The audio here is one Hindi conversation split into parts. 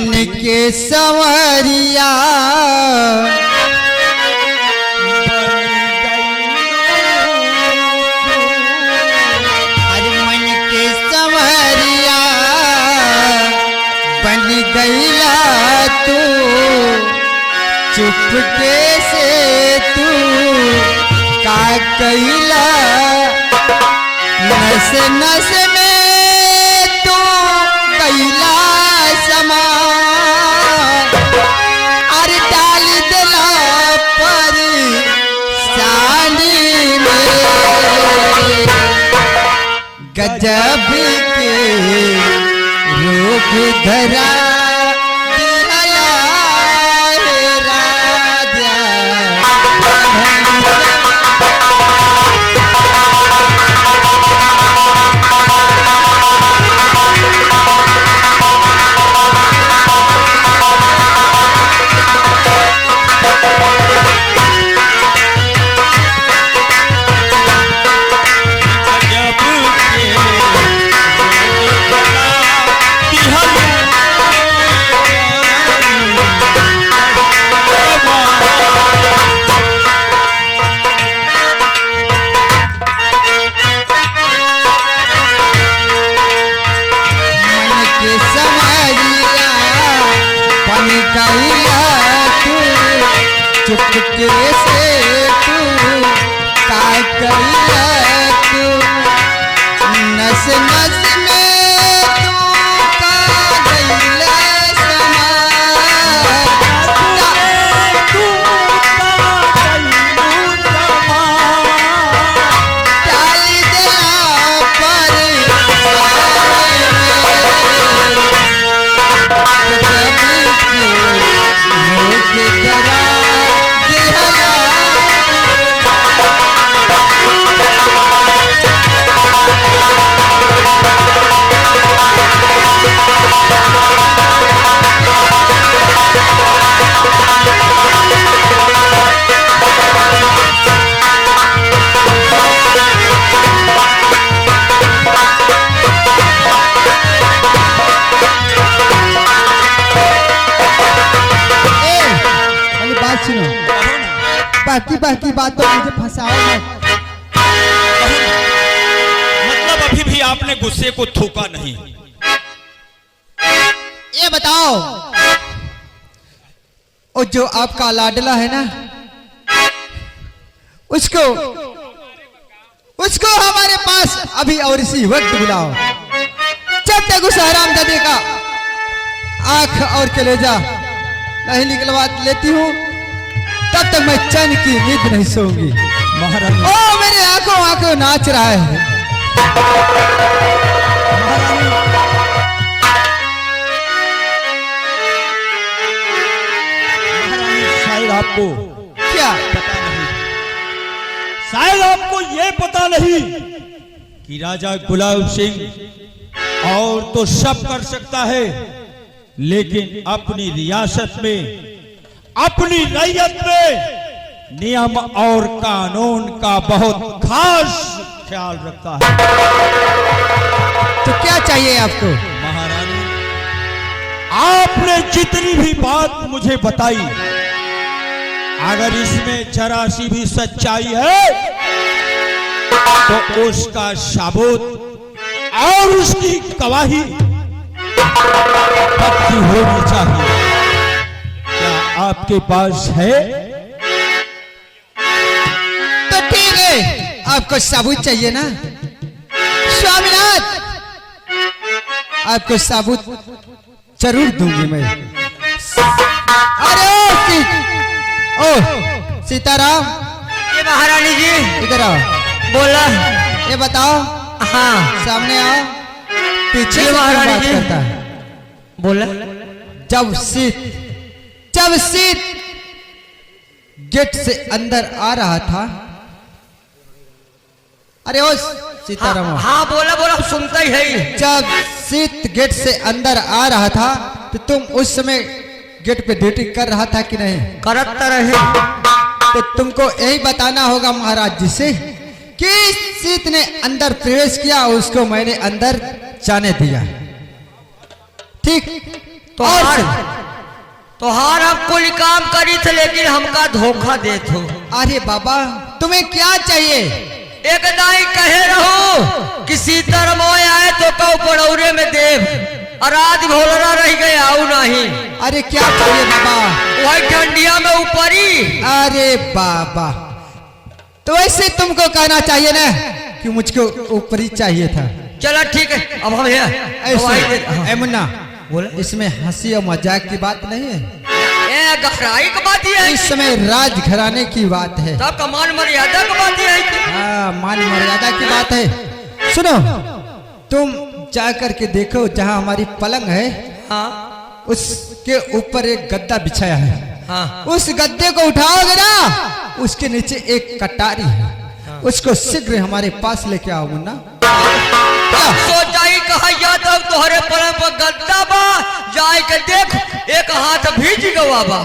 मन के संवरिया गईला तू चुपके से तू का कईला नस नस में तू गईला समा अरे डाल दिला पर सानी में गजब के रूप धरा चुपके से तू का कईला तू नस नस में तू का गईला समा तू का गईला समा डाल दिला पर बाकी बातों मुझे फंसाओ मत। मतलब अभी भी आपने गुस्से को थूका नहीं। ये बताओ और जो आपका लाडला है ना उसको हमारे पास अभी और इसी वक्त बुलाओ। जब तक उस हरामजादे का आंख और कलेजा नहीं निकलवा लेती हूँ तब तक मैं चैन की नींद नहीं सोऊंगी। महारानी ओ मेरे आंखों नाच रहा है। शायद आपको क्या पता नहीं, शायद आपको ये पता नहीं कि राजा गुलाब सिंह और तो सब कर सकता है, लेकिन अपनी रियासत में अपनी रैयत में नियम और कानून का बहुत खास ख्याल रखता है। तो क्या चाहिए आपको? महारानी आपने जितनी भी बात मुझे बताई अगर इसमें जरा सी भी सच्चाई है तो उसका सबूत और उसकी गवाही पक्की होनी चाहिए। क्या आपके पास है? तो ठीक है, आपको सबूत चाहिए ना स्वामीनाथ, आपको सबूत जरूर दूंगी मैं। अरे ओ सीताराम, ये महारानी जी इधर आओ। बोला। ये बताओ, हाँ सामने आओ। पीछे से महारानी बात जी करता है। बोला। जब सीत गेट से अंदर आ रहा था, अरे ओ सीताराम, हाँ बोला सुनता ही है। जब सीत गेट से अंदर आ रहा था तो तुम उस समय गेट पे ड्यूटी कर रहा था कि नहीं? करता रहे। तो तुमको यही बताना होगा महाराज जी से कि सीत ने अंदर प्रवेश किया, उसको मैंने अंदर जाने दिया। ठीक, और तोहार हम कुल काम करी थे लेकिन हमका धोखा देत हो। अरे बाबा तुम्हें क्या चाहिए? एक दाई कहे रहो कि सीतारमोय आए तो कौ पड़ौरे में देव और आज भोलरा रह गए आऊ नहीं। अरे क्या चाहिए बाबा? वही ठंडिया में ऊपरी। अरे बाबा तो ऐसे तुमको कहना चाहिए ना कि मुझको ऊपरी चाहिए था। चलो ठीक है अब हम ऐसे मुन्ना बोले इसमें हंसी और मजाक की बात नहीं है, गहराई की बात ही है, इस समय राज घराने की बात है, तब का मान मर्यादा की बात ही है। हाँ मान मर्यादा की बात है। सुनो तुम जा करके देखो जहाँ हमारी पलंग है हाँ उसके ऊपर एक गद्दा बिछाया है, हाँ उस गद्दे को उठाओगे ना उसके नीचे एक कटारी है, उसको शीघ्र हमारे पास लेके आओ मुन्ना। सोचाई कहा तो तोहरे पलंग पर गद्दा बा जाए के देख एक हाथ भीज गवा बा।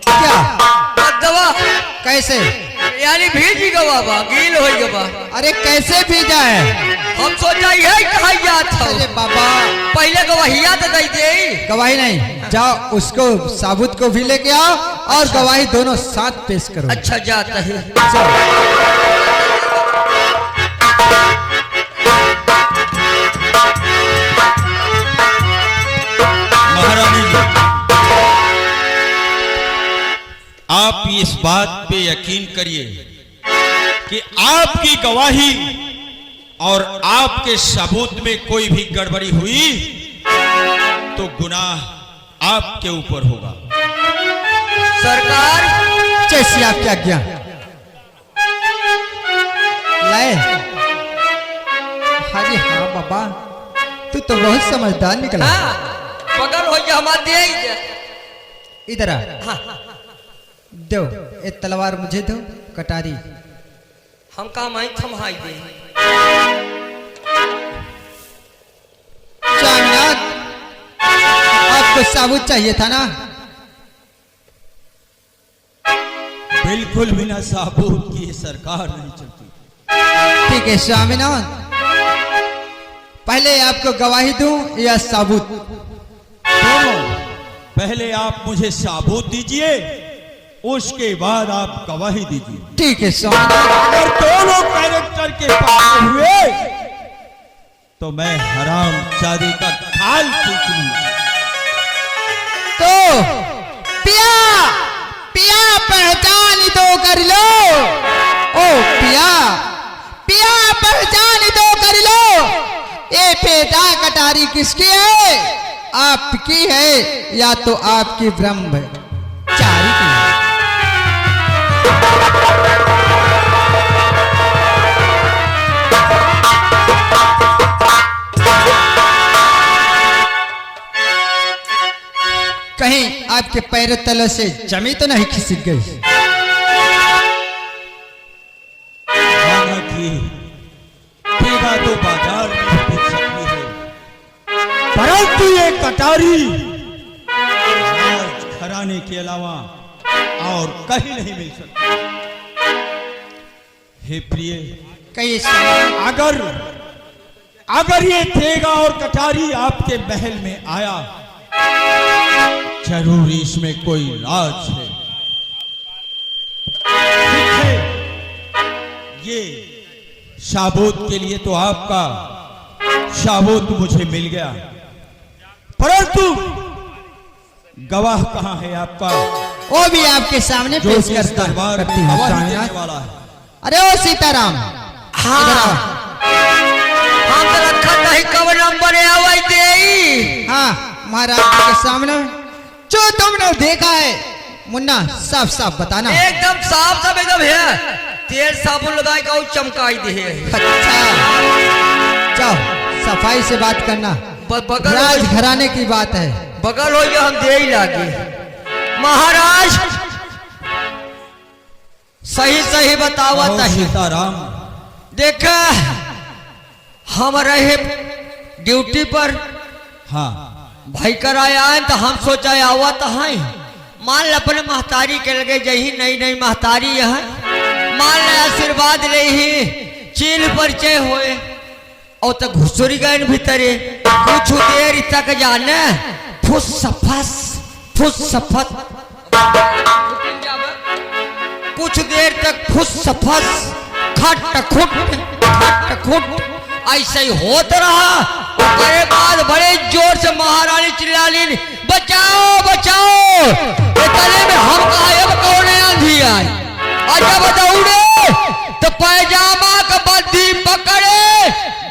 क्या गद्दवा कैसे? यानी भीज गवा बा गील हो गवा। अरे कैसे भीजा है? हम सोचाई है कहा था। अरे बाबा पहले गवाहिया तो दे दे। गवाही नहीं, जाओ उसको साबुत को भी लेके आओ और गवाही दोनों साथ पेश करो। अच्छा जाता है। महारानी जी आप इस बात पे यकीन करिए कि आपकी गवाही और आपके सबूत में कोई भी गड़बड़ी हुई तो गुनाह आपके ऊपर होगा। सरकार जैसी आपकी आज्ञा। लाए हाँ जी हाँ बाबा तू तो बहुत समझदार निकला। हाँ, बगल हो गया हमारे इधर आ हाँ, दो ये तलवार मुझे दो कटारी। हम काम आई थमाई दे। स्वामीनाथ आपको साबुत चाहिए था ना? बिल्कुल बिना साबुत की सरकार नहीं चलती। ठीक है स्वामीनाथ पहले आपको गवाही दूं या साबुत? दोनों। पहले आप मुझे साबुत दीजिए उसके बाद आप गवाही दीजिए। ठीक है स्वामीनाथ। अगर दोनों कैरेक्टर के पास हुए तो मैं हराम जादी का खाल खींच लूंगा। तो पिया पिया पहचान तो कर लो। ओ पिया पिया पहचान तो कर लो। ये पेटा कटारी किसकी है? आपकी है या तो आपकी ब्रह्मचारी की है? कहीं आपके पैरों तलों से जमी तो नहीं खिसक गई? हालांकि पेड़ा तो बाजार में बिक सकती है परंतु ये कटारी राज घराने के अलावा और कहीं नहीं मिल सकती। हे प्रिय कहीं अगर ये थेगा और कटारी आपके महल में आया जरूर इसमें कोई राज है। ठीक है ये साबूत के लिए तो आपका साबूत मुझे मिल गया परंतु गवाह कहाँ है आपका? वो भी आपके सामने जो पेश इस दरबार में करती हूँ गवाही देने स्वामीनाथ। वाला है। अरे ओ सीताराम हाँ इधर आओ। हम तो रखा नहीं कब नंबर आवाज दे। हाँ महाराज के सामने जो तुमने देखा है मुन्ना साफ साफ बताना। एकदम साफ साफ एकदम है। तेल साबुन लगाए का चमकाई दे। अच्छा जाओ सफाई से बात करना, बगल राज घराने की बात है। बगल हो गया हम दे ही लागे। महाराज सही सही बतावा आओ तही। सीताराम देखा हम रहे ड्यूटी पर हाँ भाई कराया है तो हम सोचा आवा तो है मान ल अपने महतारी के लगे जही नई नई महतारी है मान ल आशीर्वाद रही चील परिचय होए और तो घुसुरी गए भीतरे कुछ देर तक जाने फुस सफत कुछ देर तक फुस सफस खट खुट ऐसे ही होता रहा। उसके बाद बड़े जोर से महारानी चिल्लाली, बचाओ बचाओ, गले में हम गायब कौन आंधी आई। और जब दौड़े तो पैजामा का बद्दी पकड़े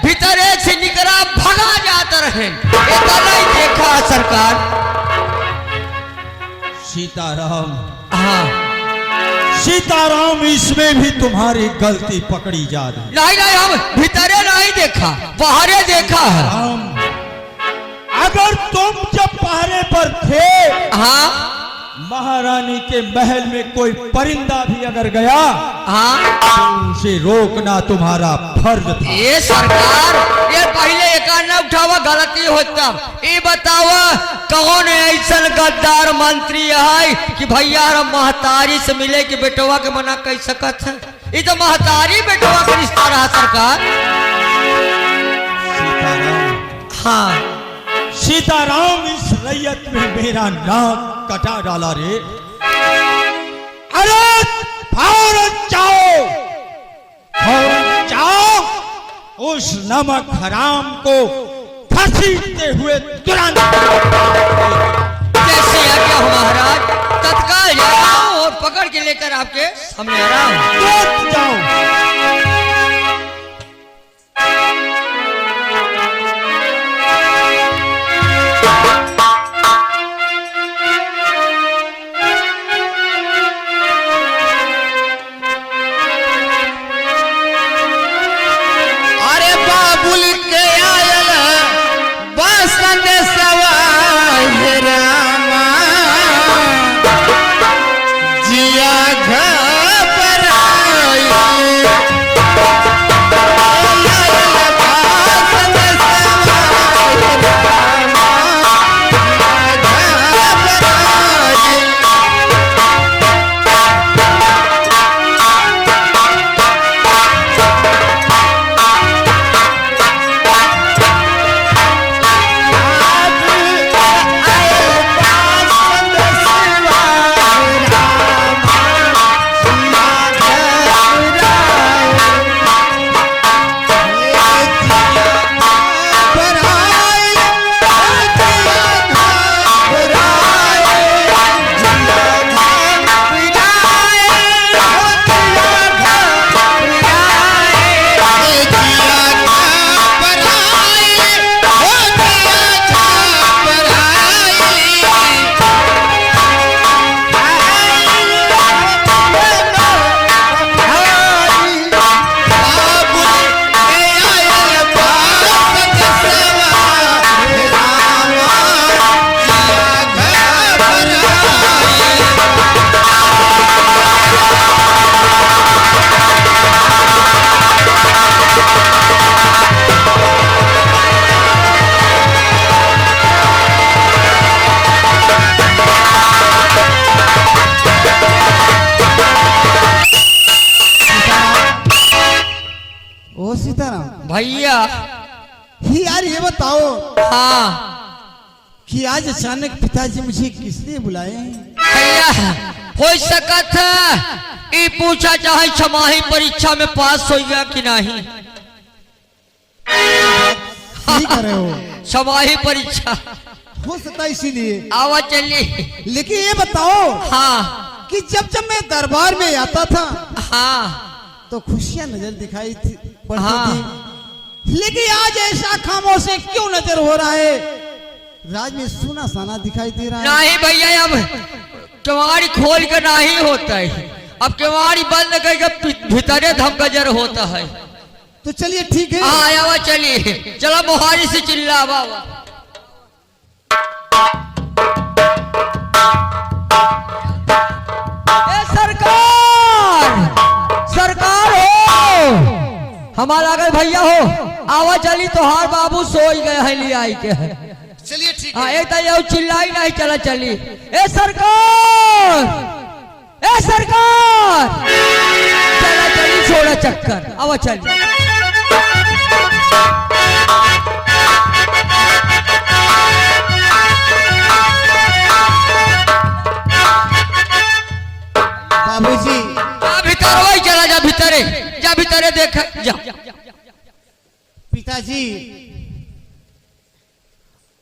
भीतरे से निकला भगा जाता रहे। नहीं देखा सरकार। सीताराम, हाँ सीताराम, इसमें भी तुम्हारी गलती पकड़ी जा रही। नहीं हम भीतरे नहीं देखा, बाहरे देखा है। अगर तुम जब पहरे पर थे, हाँ महारानी के महल में कोई परिंदा भी अगर गया, हाँ तो उसे रोकना तुम्हारा फर्ज था। ये सरकार, ये पहले एक न उठावा गलती होता। ये बतावा कौन ऐसा गद्दार मंत्री है कि भैया महतारी से मिले कि बेटवा के मना कह सकत है। ये तो महतारी बेटवा का रिश्ता रहा सरकार। सीताराम, हाँ सीताराम, इस रैयत में मेरा नाक कटा डाला रे। अरे फौरन जाओ, फौरन जाओ, उस नमक हराम को घसीटते हुए तुरंत। कैसे आज्ञा हो महाराज, तत्काल जाओ और पकड़ के लेकर आपके सामने आ रहा हूं। तुरंत जाओ। भैया ही यार ये बताओ हाँ कि आज अचानक पिताजी मुझे किसने बुलाए? भैया हो सकत है ये पूछा चाहे छमाही परीक्षा में पास हो गया कि नहीं। सही कर रहे हो, छमाही परीक्षा हो सकता इसीलिए। आवा चलिए। लेकिन ये बताओ हाँ कि जब जब मैं दरबार में आता था हाँ तो खुशियां नजर दिखाई थी पड़ती हाँ। थी, लेकिन आज ऐसा खामोशी क्यों नजर हो रहा है? राज में सुना साना दिखाई दे रहा है। नहीं भैया अब केवाड़ी खोल कर नहीं होता है, अब केवाड़ी बंद करके भीतरे धमगजर होता है। तो चलिए ठीक है। हाँ आवा चलिए, चलो मोहारी से चिल्ला बाबा। सरकार हो हमारा अगर भैया हो आवा चली तो हार बाबू सो गए हैं ले आई के है। चलिए ठीक हाँ एक तो चिल्लाई नहीं चला चली। ए सरकार चला चली छोड़ा चक्कर आवा चली। जा भीतरे देख जा। पिताजी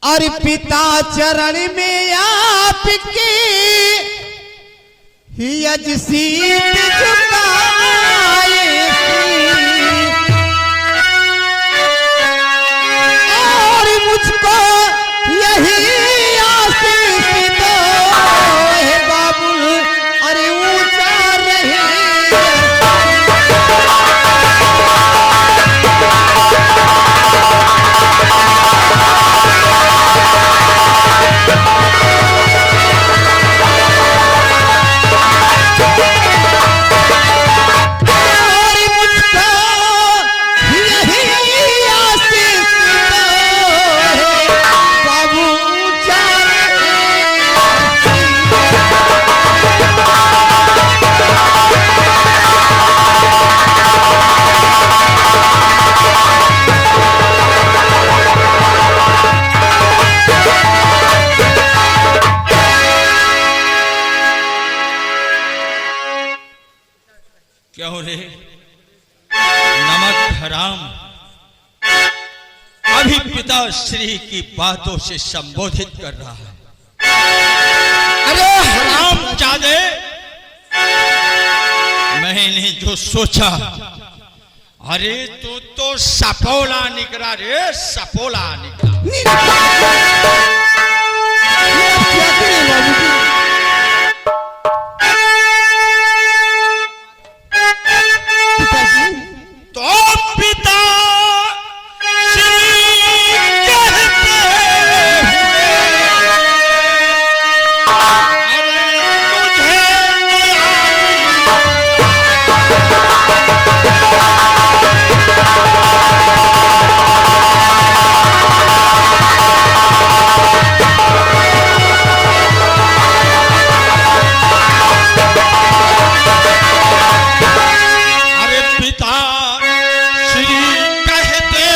और पिता चरण में आपके यज सीत झुकाए और मुझको यही आशीष दो हे बाबुल, अरे ऊंचा रहे क्यों रे नमक हराम, अभी पिता श्री की बातों से संबोधित कर रहा है। अरे हराम जादे, मैंने जो सोचा, अरे तू तो सपोला निकला रे, सपोला निकला। तो पिता श्री कहते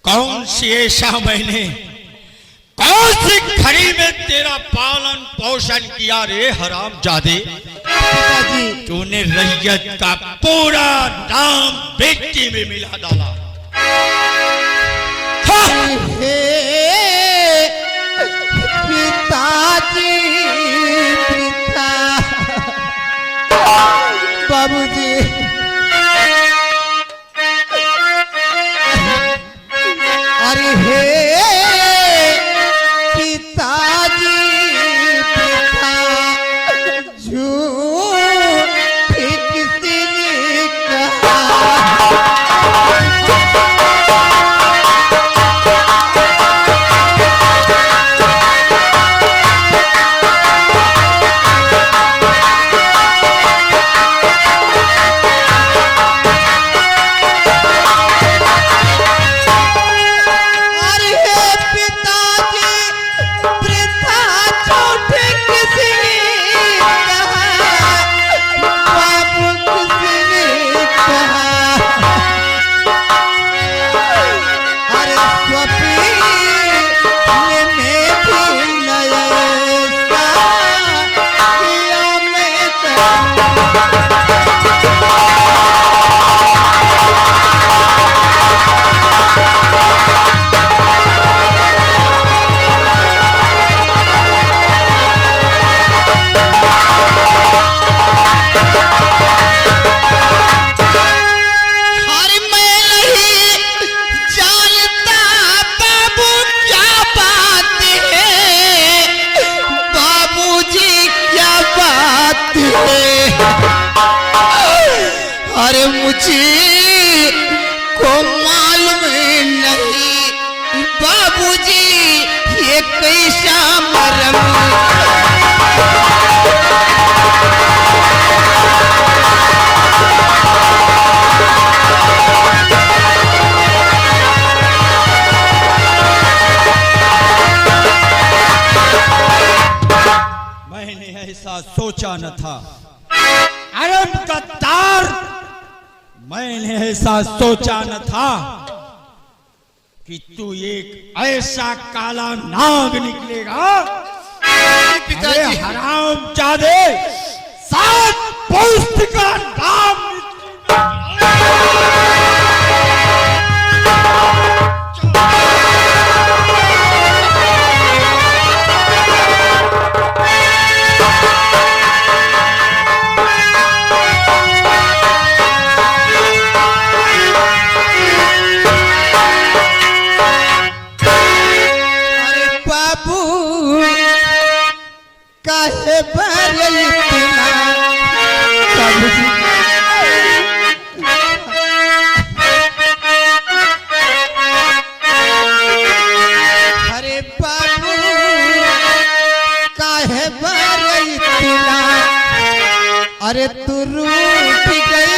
कौन सी ऐसा मैंने कौन सी खड़ी में तेरा पालन पोषण किया रे हराम जादे। तूने रैयत का पूरा नाम बेटी में मिला डाला। पिताजी पिता बाबूजी अरे हे पिताजी पिता झूठ किसी ने कहा मुझे को मालूम नहीं बाबूजी ये कैसा मरम। मैंने ऐसा सोचा न था। अरे गद्दार, मैंने ऐसा सोचा न था कि तू एक ऐसा काला नाग निकलेगा। अरे हरामजादे, 7 पुष्ट का नाम काहे भरल इतना बाबूजी। अरे बाबू काहे भरल इतना, अरे तू रूठ गई।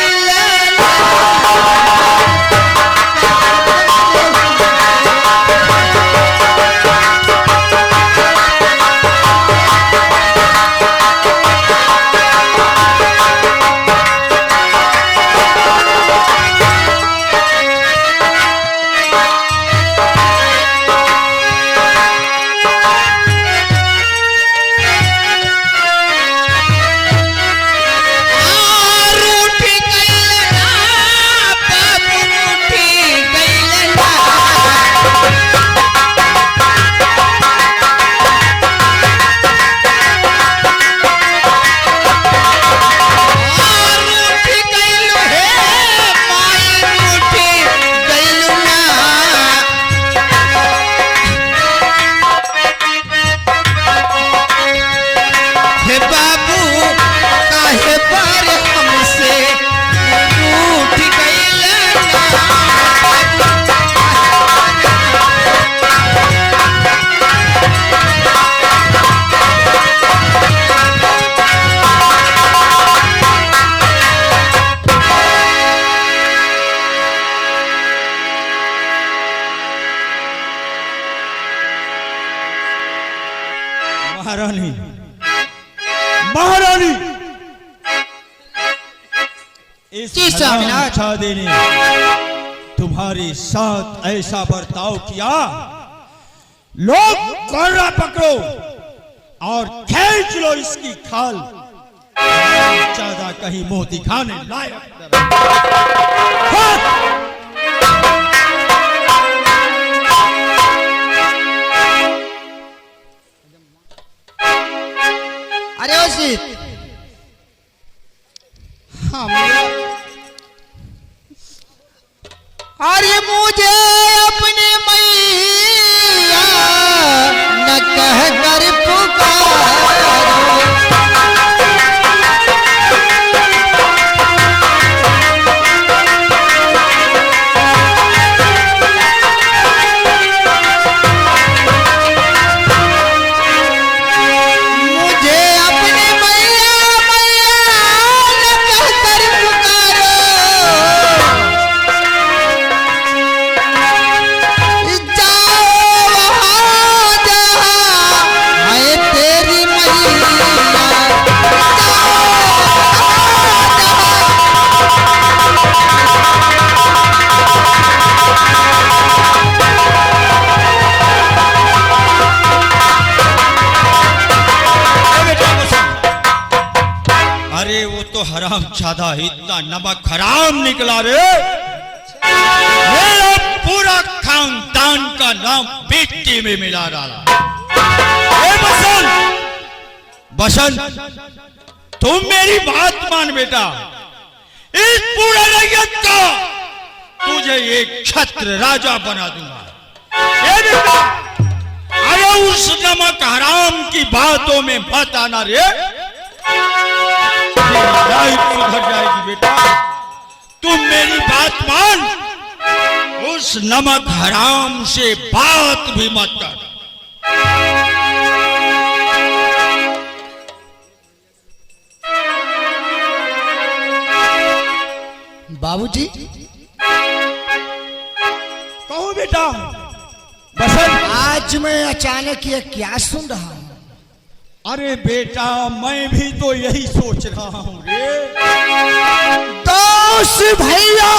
महारानी, महारानी, इस हरामजादे ने तुम्हारे साथ ऐसा बर्ताव किया। लोग कोर्रा पकड़ो और खींच लो इसकी खाल। ज्यादा कहीं मुंह दिखाने लायक। अरे ओसित, अरे मुझे अपने मैया न कह कर पुकारो। तो हरामजादा इतना नमक हराम निकला रे, मेरा पूरा खानदान का नाम मिट्टी में मिला डाला। ए बसंत, तुम मेरी बात मान बेटा। इस पूरे रैयत का तुझे एक छत्र राजा बना दूंगा। ए बेटा, अरे उस नमक हराम की बातों में मत आना रे, लाइफ सुधर जाएगी बेटा। तुम मेरी बात मान, उस नमक हराम से बात भी मत कर। बाबूजी, कहो बेटा। बसंत, आज मैं अचानक ये क्या सुन रहा हूँ? अरे बेटा, मैं भी तो यही सोच रहा हूँ रे। दोष भैया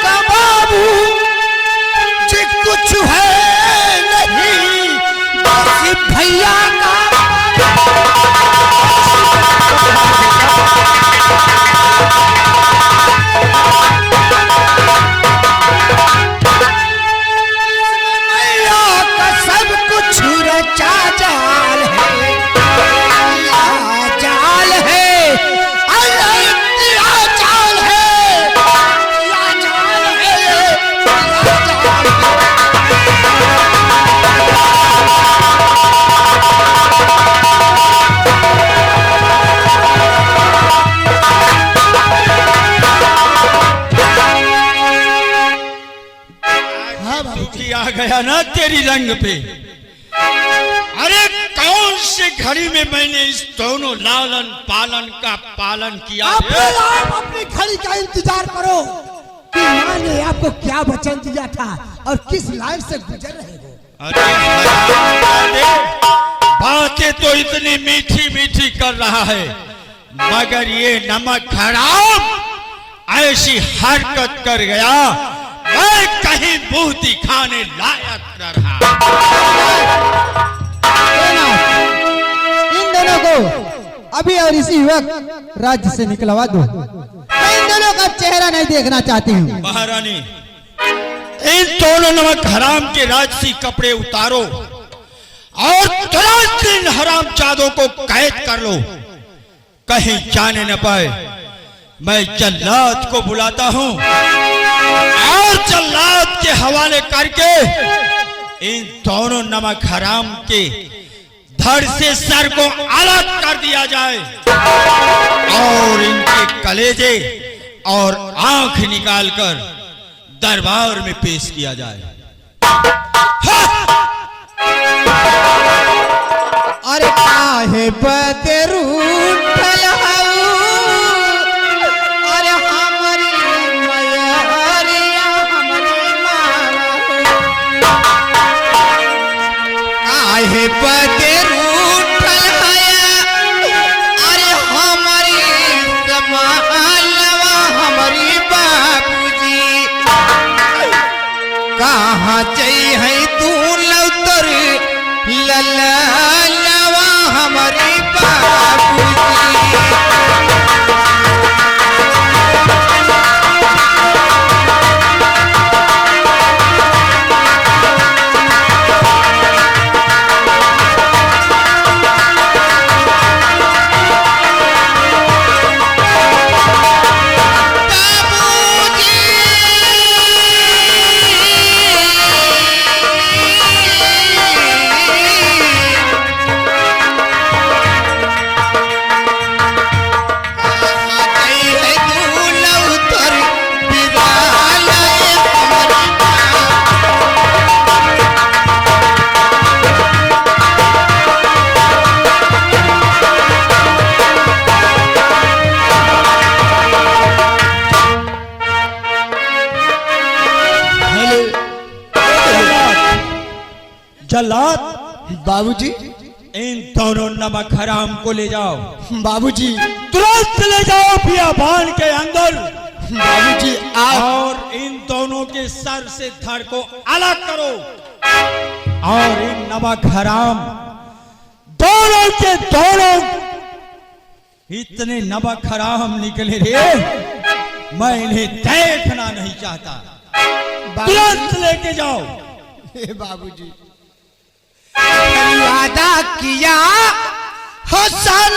का बाबू जी कुछ है नहीं, दोष भैया का सब कुछ रचा जाल है, जाल है, जाल है, जाल दुखी आ गया ना तेरी रंग पे। अरे कौन सी घड़ी में मैंने इस दोनों लालन पालन का पालन किया आप है? अपनी घड़ी का इंतजार करो कि माँ ने आपको क्या वचन दिया था और किस लाइन से गुजर रहे हो। अरे बातें तो इतनी मीठी मीठी कर रहा है, मगर ये नमक हराम ऐसी हरकत कर गया, मैं कहीं मुंह दिखाने लायक न रहा। इन दोनों को अभी और इसी वक्त राज्य से निकलवा दो। मैं इन दोनों का चेहरा नहीं देखना चाहती हूँ। महारानी, इन दोनों नमक हराम के राजसी कपड़े उतारो और तुरंत इन हराम चादों को कैद कर लो, कहीं जाने न पाए। मैं जल्लाद को बुलाता हूं और जल्लाद के हवाले करके इन दोनों नमक हराम के धड़ से सर को अलग कर दिया जाए और इनके कलेजे और आंख निकालकर दरबार में पेश किया जाए। अरे काहे बदरू अरे हमारी मैया हमारी काहे बदरू अरे हमारी समालवा हमारी बाबूजी कहाँ चाहिए तू लौतर ललवा हमारी बाबूजी। जल्लाद, बाबूजी, इन दोनों नमक हराम को ले जाओ। बाबूजी, तुरंत ले जाओ बियाबान के अंदर। बाबूजी आप और इन दोनों के सर से धड़ को अलग करो और इन नमक हराम दोनों के दोनों इतने नमक हराम निकले रे, मैं इन्हें देखना नहीं चाहता। तुरंत लेके जाओ। बाबूजी वादा किया हो सन